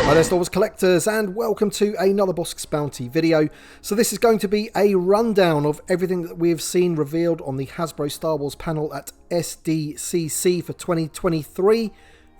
Hi there Star Wars collectors, and welcome to another Bossk's Bounty video. So this is going to be a rundown of everything that we have seen revealed on the Hasbro Star Wars panel at SDCC for 2023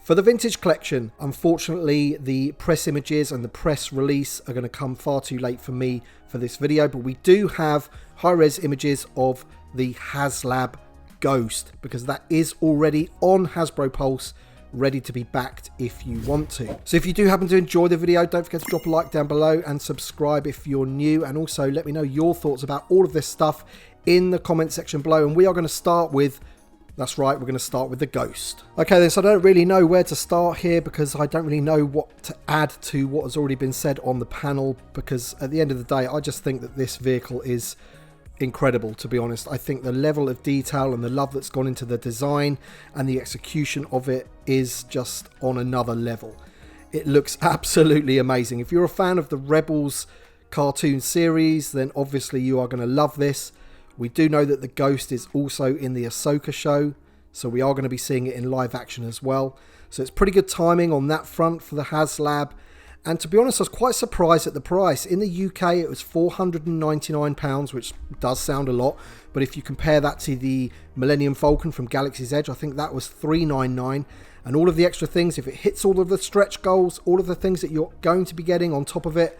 for the Vintage Collection. Unfortunately, the press images and the press release are going to come far too late for me for this video, but we do have high-res images of the HasLab Ghost, because that is already on Hasbro Pulse, ready to be backed if you want to. So if you do happen to enjoy the video, don't forget to drop a like down below and subscribe if you're new, and also let me know your thoughts about all of this stuff in the comment section below. And we are going to start with, that's right, we're going to start with the Ghost. Okay then, so I don't really know where to start here, because I don't really know what to add to what has already been said on the panel, because at the end of the day, I just think that this vehicle is incredible, to be honest. I think the level of detail and the love that's gone into the design and the execution of it is just on another level. It looks absolutely amazing. If you're a fan of the Rebels cartoon series, then obviously you are going to love this. We do know that the Ghost is also in the Ahsoka show, so we are going to be seeing it in live action as well. So it's pretty good timing on that front for the HasLab. And to be honest, I was quite surprised at the price. In the UK, it was £499, which does sound a lot. But if you compare that to the Millennium Falcon from Galaxy's Edge, I think that was $399. And all of the extra things, if it hits all of the stretch goals, all of the things that you're going to be getting on top of it,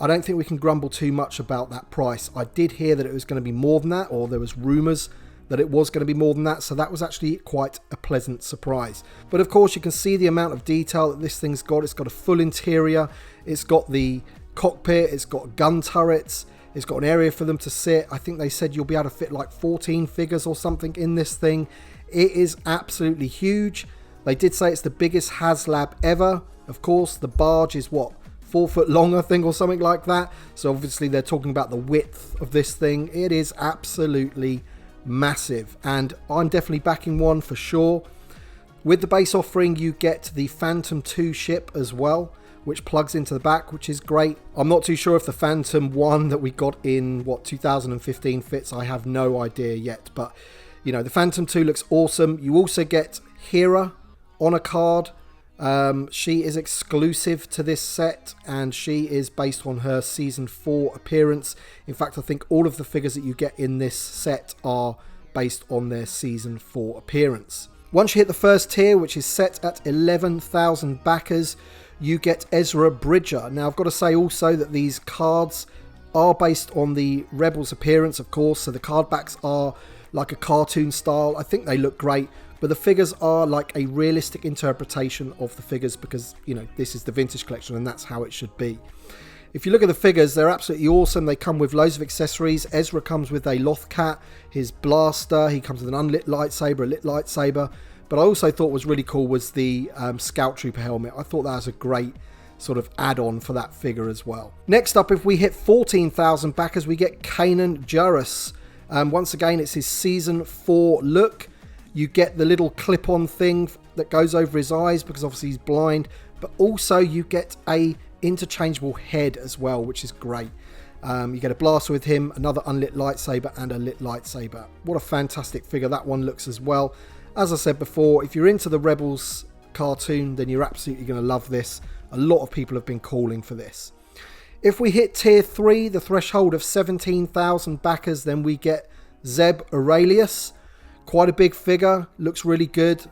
I don't think we can grumble too much about that price. I did hear that it was going to be more than that, or there was rumours that it was going to be more than that, so that was actually quite a pleasant surprise. But of course, you can see the amount of detail that this thing's got. It's got a full interior, it's got the cockpit, it's got gun turrets, it's got an area for them to sit. I think they said you'll be able to fit like 14 figures or something in this thing. It is absolutely huge. They did say it's the biggest HasLab ever. Of course, the barge is what, 4 foot long, I think, or something like that. So obviously they're talking about the width of this thing. It is absolutely massive, and I'm definitely backing one for sure. With the base offering, you get the Phantom 2 ship as well, which plugs into the back, which is great. I'm not too sure if the Phantom 1 that we got in 2015 fits. I have no idea yet, but you know, the Phantom 2 looks awesome. You also get Hera on a card. She is exclusive to this set, and she is based on her season 4 appearance. In fact, I think all of the figures that you get in this set are based on their season 4 appearance. Once you hit the first tier, which is set at 11,000 backers, you get Ezra Bridger. Now, I've got to say also that these cards are based on the Rebels appearance, of course, so the card backs are like a cartoon style. I think they look great, but the figures are like a realistic interpretation of the figures, because, you know, this is the Vintage Collection and that's how it should be. If you look at the figures, they're absolutely awesome. They come with loads of accessories. Ezra comes with a Lothcat, his blaster. He comes with an unlit lightsaber, a lit lightsaber. But I also thought was really cool was the Scout Trooper helmet. I thought that was a great sort of add-on for that figure as well. Next up, if we hit 14,000 backers, we get Kanan Jarrus. Once again, it's his season 4 look. You get the little clip-on thing that goes over his eyes, because obviously he's blind, but also you get a interchangeable head as well, which is great. You get a blaster with him, another unlit lightsaber, and a lit lightsaber. What a fantastic figure that one looks as well. As I said before, if you're into the Rebels cartoon, then you're absolutely going to love this. A lot of people have been calling for this. If we hit tier 3, the threshold of 17,000 backers, then we get Zeb Aurelius. Quite a big figure, looks really good.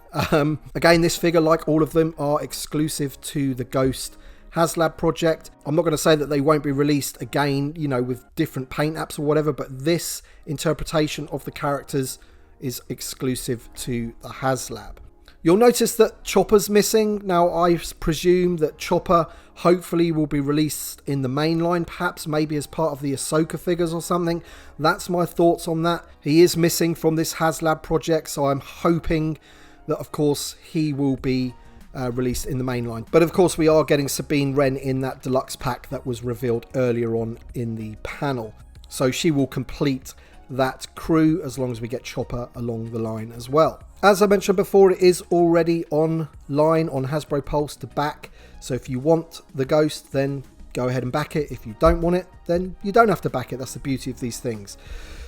Again, this figure, like all of them, are exclusive to the Ghost HasLab project. I'm not going to say that they won't be released again, you know, with different paint apps or whatever, but this interpretation of the characters is exclusive to the HasLab. You'll notice that Chopper's missing. Now, I presume that Chopper hopefully will be released in the main line, perhaps maybe as part of the Ahsoka figures or something. That's my thoughts on that. He is missing from this HasLab project, so I'm hoping that, of course, he will be released in the main line. But, of course, we are getting Sabine Wren in that deluxe pack that was revealed earlier on in the panel. So she will complete that crew as long as we get Chopper along the line as well. As I mentioned before, it is already online on Hasbro Pulse to back. So if you want the Ghost, then go ahead and back it. If you don't want it, then you don't have to back it. That's the beauty of these things.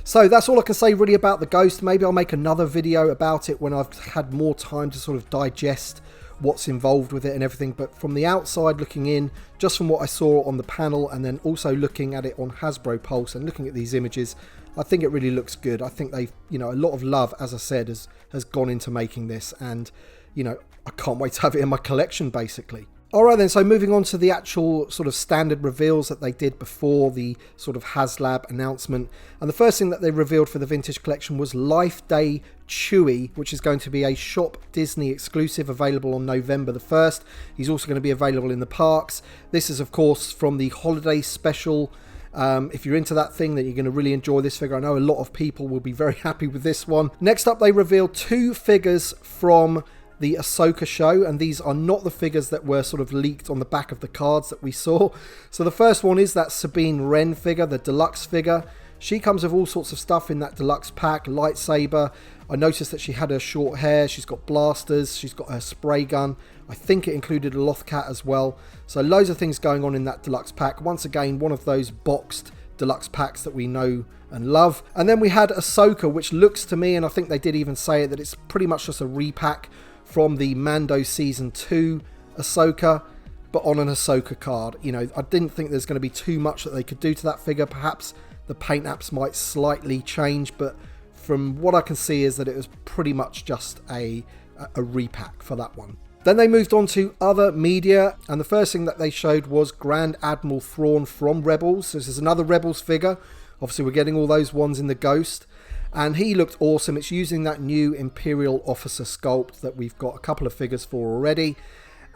So that's all I can say really about the Ghost. Maybe I'll make another video about it when I've had more time to sort of digest what's involved with it and everything, but from the outside looking in, just from what I saw on the panel and then also looking at it on Hasbro Pulse and looking at these images, I think it really looks good. I think they've, you know, a lot of love, as I said, has gone into making this, and, you know, I can't wait to have it in my collection, basically. Alright then, so moving on to the actual sort of standard reveals that they did before the sort of HasLab announcement. And the first thing that they revealed for the Vintage Collection was Life Day Chewie, which is going to be a Shop Disney exclusive, available on November the 1st. He's also going to be available in the parks. This is, of course, from the holiday special. If you're into that thing, then you're going to really enjoy this figure. I know a lot of people will be very happy with this one. Next up, they revealed 2 figures from the Ahsoka show, and these are not the figures that were sort of leaked on the back of the cards that we saw. So the first one is that Sabine Wren figure, the deluxe figure. She comes with all sorts of stuff in that deluxe pack. Lightsaber. I noticed that she had her short hair. She's got blasters. She's got her spray gun. I think it included a Lothcat as well. So loads of things going on in that deluxe pack. Once again, one of those boxed deluxe packs that we know and love. And then we had Ahsoka, which looks to me, and I think they did even say it, that it's pretty much just a repack from the Mando Season 2 Ahsoka, but on an Ahsoka card. You know, I didn't think there's going to be too much that they could do to that figure. Perhaps the paint apps might slightly change, but from what I can see is that it was pretty much just a repack for that one. Then they moved on to other media, and the first thing that they showed was Grand Admiral Thrawn from Rebels. So this is another Rebels figure. Obviously, we're getting all those ones in the Ghost. And he looked awesome. It's using that new Imperial Officer sculpt that we've got a couple of figures for already.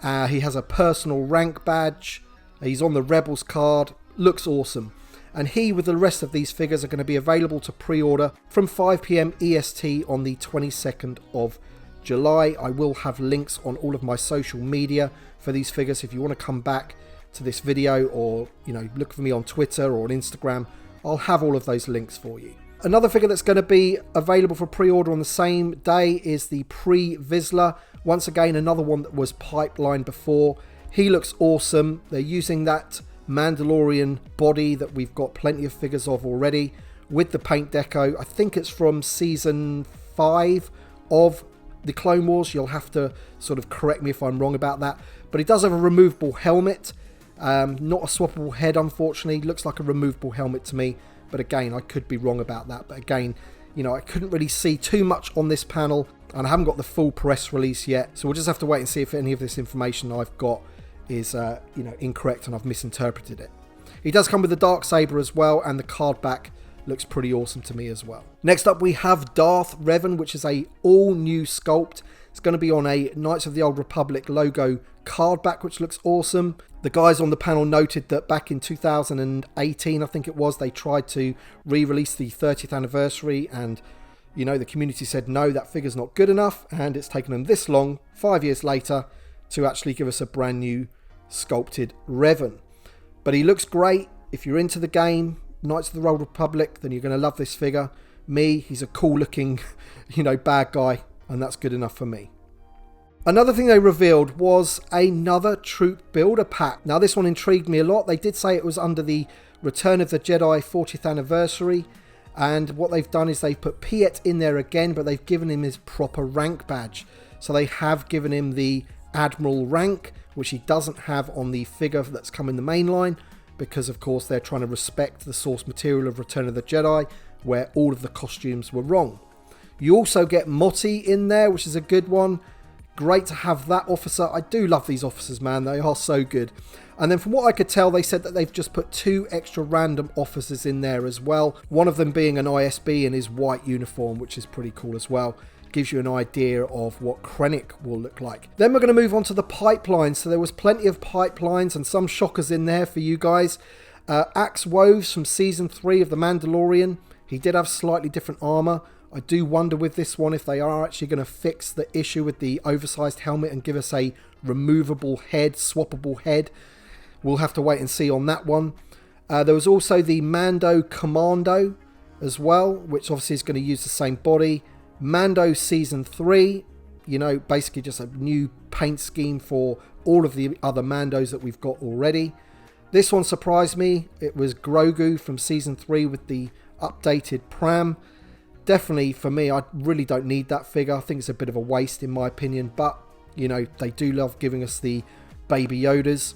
He has a personal rank badge. He's on the Rebels card. Looks awesome. And he, with the rest of these figures, are going to be available to pre-order from 5 PM EST on the 22nd of July. I will have links on all of my social media for these figures. If you want to come back to this video, or, you know, look for me on Twitter or on Instagram, I'll have all of those links for you. Another figure that's going to be available for pre-order on the same day is the Pre-Vizsla. Once again, another one that was pipelined before. He looks awesome. They're using that Mandalorian body that we've got plenty of figures of already with the paint deco. I think it's from Season 5 of the Clone Wars. You'll have to sort of correct me if I'm wrong about that. But he does have a removable helmet. Not a swappable head, unfortunately. Looks like a removable helmet to me. But again, I could be wrong about that. But again, you know, I couldn't really see too much on this panel, and I haven't got the full press release yet. So we'll just have to wait and see if any of this information I've got is, you know, incorrect and I've misinterpreted it. He does come with the Darksaber as well, and the card back looks pretty awesome to me as well. Next up, we have Darth Revan, which is a all-new sculpt. It's going to be on a Knights of the Old Republic logo card back, which looks awesome. The guys on the panel noted that back in 2018, I think it was, they tried to re-release the 30th anniversary, and, you know, the community said no, that figure's not good enough, and it's taken them this long, 5 years later, to actually give us a brand new sculpted Revan. But he looks great. If you're into the game, Knights of the Old Republic, then you're going to love this figure. Me, he's a cool looking, you know, bad guy, and that's good enough for me. Another thing they revealed was another troop builder pack. Now this one intrigued me a lot. They did say it was under the Return of the Jedi 40th anniversary, and what they've done is they've put Piet in there again, but they've given him his proper rank badge. So they have given him the Admiral rank, which he doesn't have on the figure that's come in the main line, because of course they're trying to respect the source material of Return of the Jedi, where all of the costumes were wrong. You also get Motti in there, which is a good one. Great to have that officer. I do love these officers, man. They are so good. And then from what I could tell, they said that they've just put 2 extra random officers in there as well. One of them being an ISB in his white uniform, which is pretty cool as well. Gives you an idea of what Krennic will look like. Then we're going to move on to the pipelines. So there was plenty of pipelines and some shockers in there for you guys. Axe Woves from Season 3 of The Mandalorian. He did have slightly different armor. I do wonder with this one if they are actually going to fix the issue with the oversized helmet and give us a removable head, swappable head. We'll have to wait and see on that one. There was also the Mando Commando as well, which obviously is going to use the same body. Mando Season 3, you know, basically just a new paint scheme for all of the other Mandos that we've got already. This one surprised me. It was Grogu from Season 3 with the updated pram. Definitely, for me, I really don't need that figure. I think it's a bit of a waste in my opinion, but You know, they do love giving us the Baby Yodas.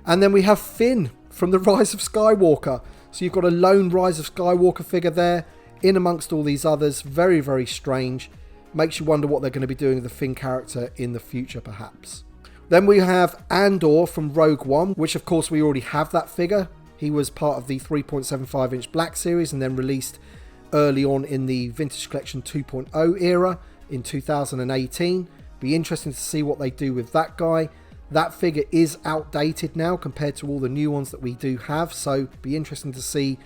And then we have Finn from the Rise of Skywalker. So you've got a lone Rise of Skywalker figure there, in amongst all these others. Very, very strange. Makes you wonder what they're going to be doing with the Finn character in the future, perhaps. Then we have Andor from Rogue One, which of course we already have that figure. He was part of the 3.75 inch Black Series and then released early on in the Vintage Collection 2.0 era in 2018. Be interesting to see what they do with that guy. That figure is outdated now compared to all the new ones that we do have, so be interesting to see,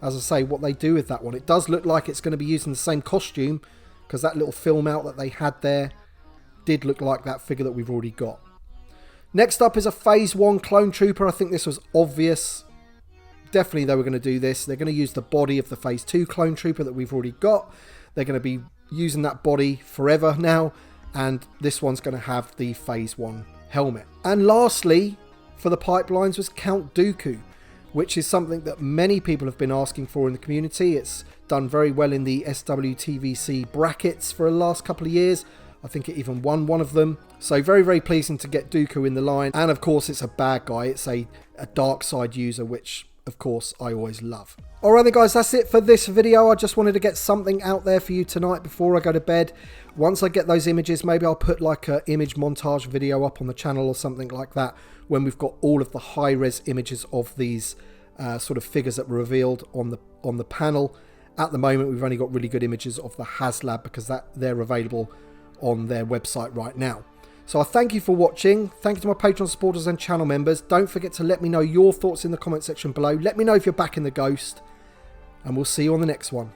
as I say, what they do with that one. It does look like it's going to be using the same costume, because that little film out that they had there did look like that figure that we've already got. Next up is a Phase 1 Clone Trooper. I think this was obvious. Definitely they were going to do this. They're going to use the body of the Phase 2 Clone Trooper that we've already got. They're going to be using that body forever now, and this one's going to have the Phase 1 helmet. And lastly, for the pipelines, was Count Dooku, which is something that many people have been asking for in the community. It's done very well in the SWTVC brackets for the last couple of years. I think it even won one of them. So very, very pleasing to get Dooku in the line. And of course, it's a bad guy. It's a dark side user, which of course I always love. Alright then guys, that's it for this video. I just wanted to get something out there for you tonight before I go to bed. Once I get those images, maybe I'll put like an image montage video up on the channel or something like that, when we've got all of the high-res images of these sort of figures that were revealed on the panel. At the moment, we've only got really good images of the HasLab because they're available on their website right now. So I thank you for watching. Thank you to my Patreon supporters and channel members. Don't forget to let me know your thoughts in the comment section below. Let me know if you're back in the Ghost, and we'll see you on the next one.